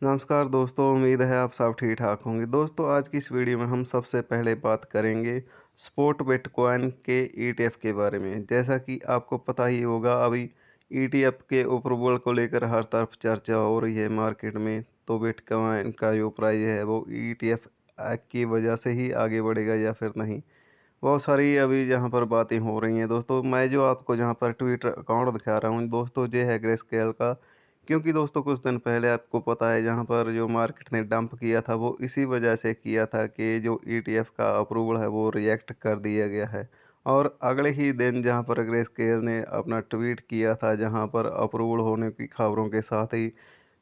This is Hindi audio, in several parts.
नमस्कार दोस्तों, उम्मीद है आप सब ठीक ठाक होंगे। दोस्तों आज की इस वीडियो में हम सबसे पहले बात करेंगे स्पॉट बिटकॉइन के ईटीएफ के बारे में। जैसा कि आपको पता ही होगा, अभी ईटीएफ के अप्रूवल को लेकर हर तरफ चर्चा हो रही है मार्केट में। तो बिटकॉइन का जो प्राइस है वो ईटीएफ की वजह से ही आगे बढ़ेगा या फिर नहीं, बहुत सारी अभी यहाँ पर बातें हो रही हैं। दोस्तों मैं जो आपको जहाँ पर ट्विटर अकाउंट दिखा रहा हूँ दोस्तों, ये है ग्रेस्केल का। क्योंकि दोस्तों कुछ दिन पहले आपको पता है जहाँ पर जो मार्केट ने डंप किया था वो इसी वजह से किया था कि जो ईटीएफ का अप्रूवल है वो रिजेक्ट कर दिया गया है। और अगले ही दिन जहाँ पर ग्रेस्केल ने अपना ट्वीट किया था, जहाँ पर अप्रूवल होने की खबरों के साथ ही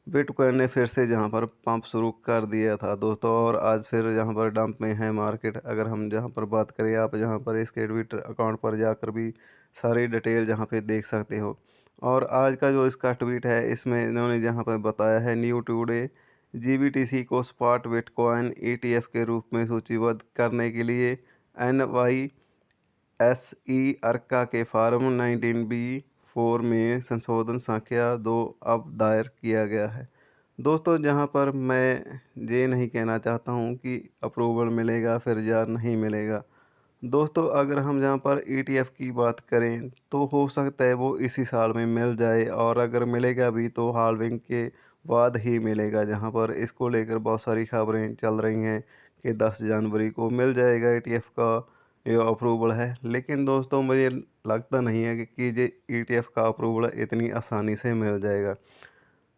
बिटकॉइन ने फिर से जहाँ पर पंप शुरू कर दिया था दोस्तों। और आज फिर जहाँ पर डंप में है मार्केट। अगर हम जहाँ पर बात करें, आप जहाँ पर इसके ट्विटर अकाउंट पर जाकर भी सारी डिटेल जहाँ पे देख सकते हो। और आज का जो इसका ट्वीट है, इसमें इन्होंने जहाँ पर बताया है, न्यू टुडे जीबीटीसी को स्पॉट बिटकॉइन ईटीएफ के रूप में सूचीबद्ध करने के लिए एनवाई एसई अर्का के फार्म 19B4 में संशोधन संख्या 2 अब दायर किया गया है। दोस्तों जहां पर मैं ये नहीं कहना चाहता हूं कि अप्रूवल मिलेगा फिर या नहीं मिलेगा। दोस्तों अगर हम जहां पर ईटीएफ की बात करें तो हो सकता है वो इसी साल में मिल जाए, और अगर मिलेगा भी तो हाल्विंग के बाद ही मिलेगा। जहां पर इसको लेकर बहुत सारी खबरें चल रही हैं कि 10 जनवरी को मिल जाएगा ईटीएफ का ये अप्रूवल है। लेकिन दोस्तों मुझे लगता नहीं है कि ये ईटीएफ का अप्रूवल इतनी आसानी से मिल जाएगा।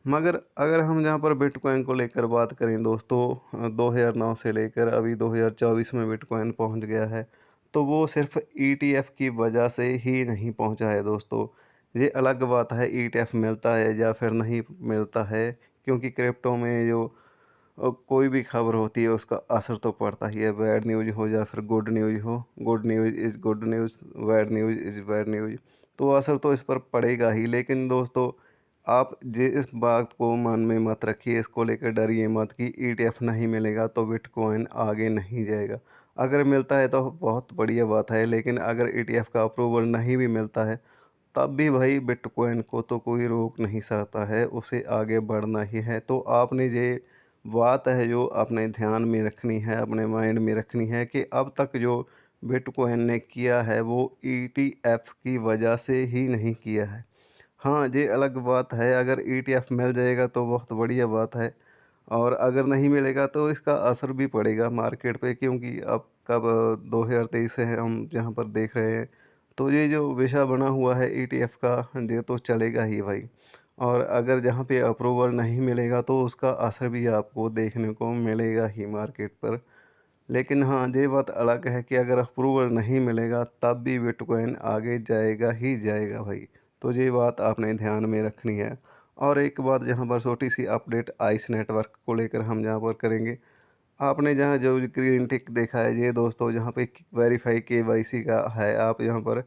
मगर अगर हम जहाँ पर बिटकॉइन को लेकर बात करें दोस्तों, 2009 से लेकर अभी 2024 में बिटकॉइन पहुँच गया है। तो वो सिर्फ ईटीएफ की वजह से ही नहीं पहुँचा है दोस्तों। ये अलग बात है ईटीएफ मिलता है या फिर नहीं मिलता है, क्योंकि क्रिप्टो में जो कोई भी खबर होती है उसका असर तो पड़ता ही है। बैड न्यूज़ हो या फिर गुड न्यूज़ हो, good news is good news, bad news is bad news, तो असर तो इस पर पड़ेगा ही। लेकिन दोस्तों आप जे इस बात को मन में मत रखिए, इसको लेकर डरिए मत कि ईटीएफ नहीं मिलेगा तो बिटकॉइन आगे नहीं जाएगा। अगर मिलता है तो बहुत बढ़िया बात है, लेकिन अगर ईटीएफ का अप्रूवल नहीं भी मिलता है तब भी भाई बिटकॉइन को तो कोई रोक नहीं सकता है, उसे आगे बढ़ना ही है। तो आपने ये बात है जो अपने ध्यान में रखनी है, अपने माइंड में रखनी है कि अब तक जो बिटकॉइन ने किया है वो ईटीएफ की वजह से ही नहीं किया है। हाँ, ये अलग बात है, अगर ईटीएफ मिल जाएगा तो बहुत बढ़िया बात है, और अगर नहीं मिलेगा तो इसका असर भी पड़ेगा मार्केट पे। क्योंकि अब कब 2023 से है हम यहाँ पर देख रहे हैं, तो ये जो विषय बना हुआ है ईटीएफ का, ये तो चलेगा ही भाई। और अगर जहाँ पे अप्रूवल नहीं मिलेगा तो उसका असर भी आपको देखने को मिलेगा ही मार्केट पर। लेकिन हाँ, ये बात अलग है कि अगर अप्रूवल नहीं मिलेगा तब भी बिटकॉइन आगे जाएगा ही जाएगा भाई। तो ये बात आपने ध्यान में रखनी है। और एक बात यहाँ पर छोटी सी अपडेट आइस नेटवर्क को लेकर हम जहाँ पर करेंगे। आपने जहाँ जो ग्रीन टिक देखा है ये दोस्तों, जहाँ पे वेरीफाई केवाईसी का है, आप यहाँ पर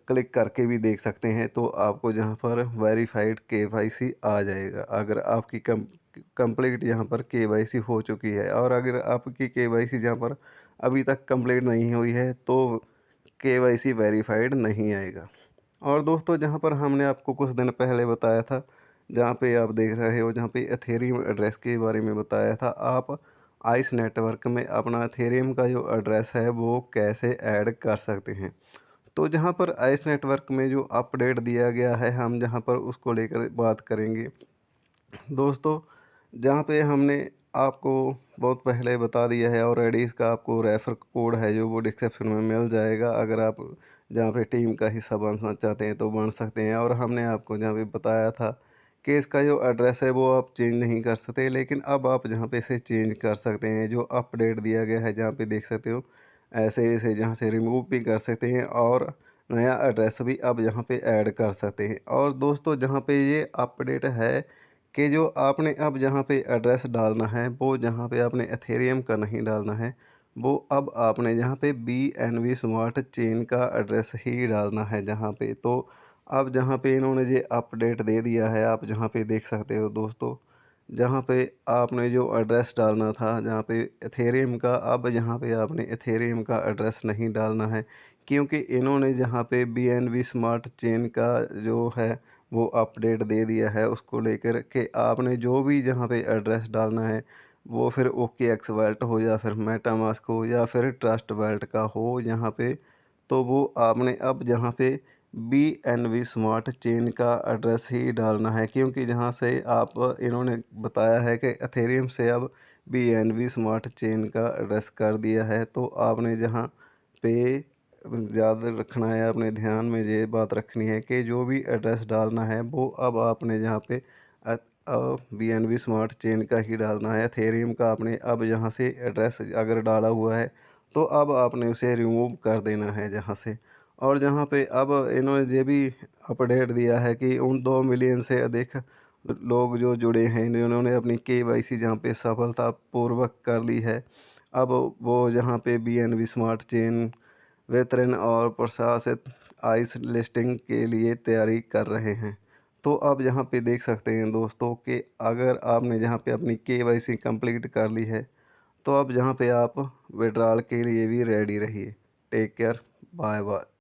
क्लिक करके भी देख सकते हैं। तो आपको जहाँ पर वेरीफाइड केवाईसी आ जाएगा अगर आपकी कंप्लीट यहाँ पर केवाईसी हो चुकी है। और अगर आपकी केवाईसी जहाँ पर अभी तक कंप्लीट नहीं हुई है तो केवाईसी वेरीफाइड नहीं आएगा। और दोस्तों जहाँ पर हमने आपको कुछ दिन पहले बताया था, जहाँ पे आप देख रहे हो, जहाँ पे एथेरियम एड्रेस के बारे में बताया था, आप आइस नेटवर्क में अपना एथेरियम का जो एड्रेस है वो कैसे ऐड कर सकते हैं। तो जहाँ पर आइस नेटवर्क में जो अपडेट दिया गया है, हम जहाँ पर उसको लेकर बात करेंगे दोस्तों। जहाँ पे हमने आपको बहुत पहले बता दिया है ऑलरेडी, इसका आपको रेफर कोड है जो वो डिस्क्रिप्शन में मिल जाएगा। अगर आप जहाँ पे टीम का हिस्सा बनना चाहते हैं तो बन सकते हैं। और हमने आपको जहाँ पे बताया था कि इसका जो एड्रेस है वो आप चेंज नहीं कर सकते, लेकिन अब आप जहाँ पे इसे चेंज कर सकते हैं। जो अपडेट दिया गया है जहाँ पे देख सकते हो, ऐसे इसे जहाँ से रिमूव भी कर सकते हैं और नया एड्रेस भी अब यहाँ पे ऐड कर सकते हैं। और दोस्तों जहाँ पे ये अपडेट है कि जो आपने अब जहाँ पे एड्रेस डालना है वो जहाँ पे आपने एथेरियम का नहीं डालना है, वो अब आपने जहाँ पे BNB स्मार्ट चेन का एड्रेस ही डालना है जहाँ पे। तो अब जहाँ पे इन्होंने ये अपडेट दे दिया है, आप जहाँ पे देख सकते हो दोस्तों, जहाँ पे आपने जो एड्रेस डालना था जहाँ पे एथेरियम का, अब यहाँ पे आपने एथेरियम का एड्रेस नहीं डालना है। क्योंकि इन्होंने जहाँ पे BNB स्मार्ट चेन का जो है वो अपडेट दे दिया है उसको लेकर के आपने जो भी जहाँ पे एड्रेस डालना है वो फिर OKX वैलेट हो या फिर मेटामास्क हो या फिर ट्रस्ट वैलेट का हो यहाँ पे, तो वो आपने अब जहाँ पे BNB स्मार्ट चेन का एड्रेस ही डालना है, क्योंकि जहाँ से आप इन्होंने बताया है कि एथेरियम से अब BNB स्मार्ट चेन का एड्रेस कर दिया है। तो आपने जहाँ पे याद रखना है, अपने ध्यान में ये बात रखनी है कि जो भी एड्रेस डालना है वो अब आपने जहाँ पे BNB स्मार्ट चेन का ही डालना है। एथेरियम का आपने अब यहाँ से एड्रेस अगर डाला हुआ है तो अब आपने उसे रिमूव कर देना है जहाँ से। और जहाँ पे अब इन्होंने ये भी अपडेट दिया है कि उन 2 मिलियन से अधिक लोग जो जुड़े हैं जिन्होंने अपनी KYC जहाँ पे सफलतापूर्वक कर ली है, अब वो जहाँ पे BNB स्मार्ट चेन वितरण और प्रशासित आइस लिस्टिंग के लिए तैयारी कर रहे हैं। तो आप यहाँ पे देख सकते हैं दोस्तों कि अगर आपने जहाँ पे अपनी KYC कंप्लीट कर ली है तो अब जहाँ पे आप विड्रॉल के लिए भी रेडी रहिए। Take care, bye bye.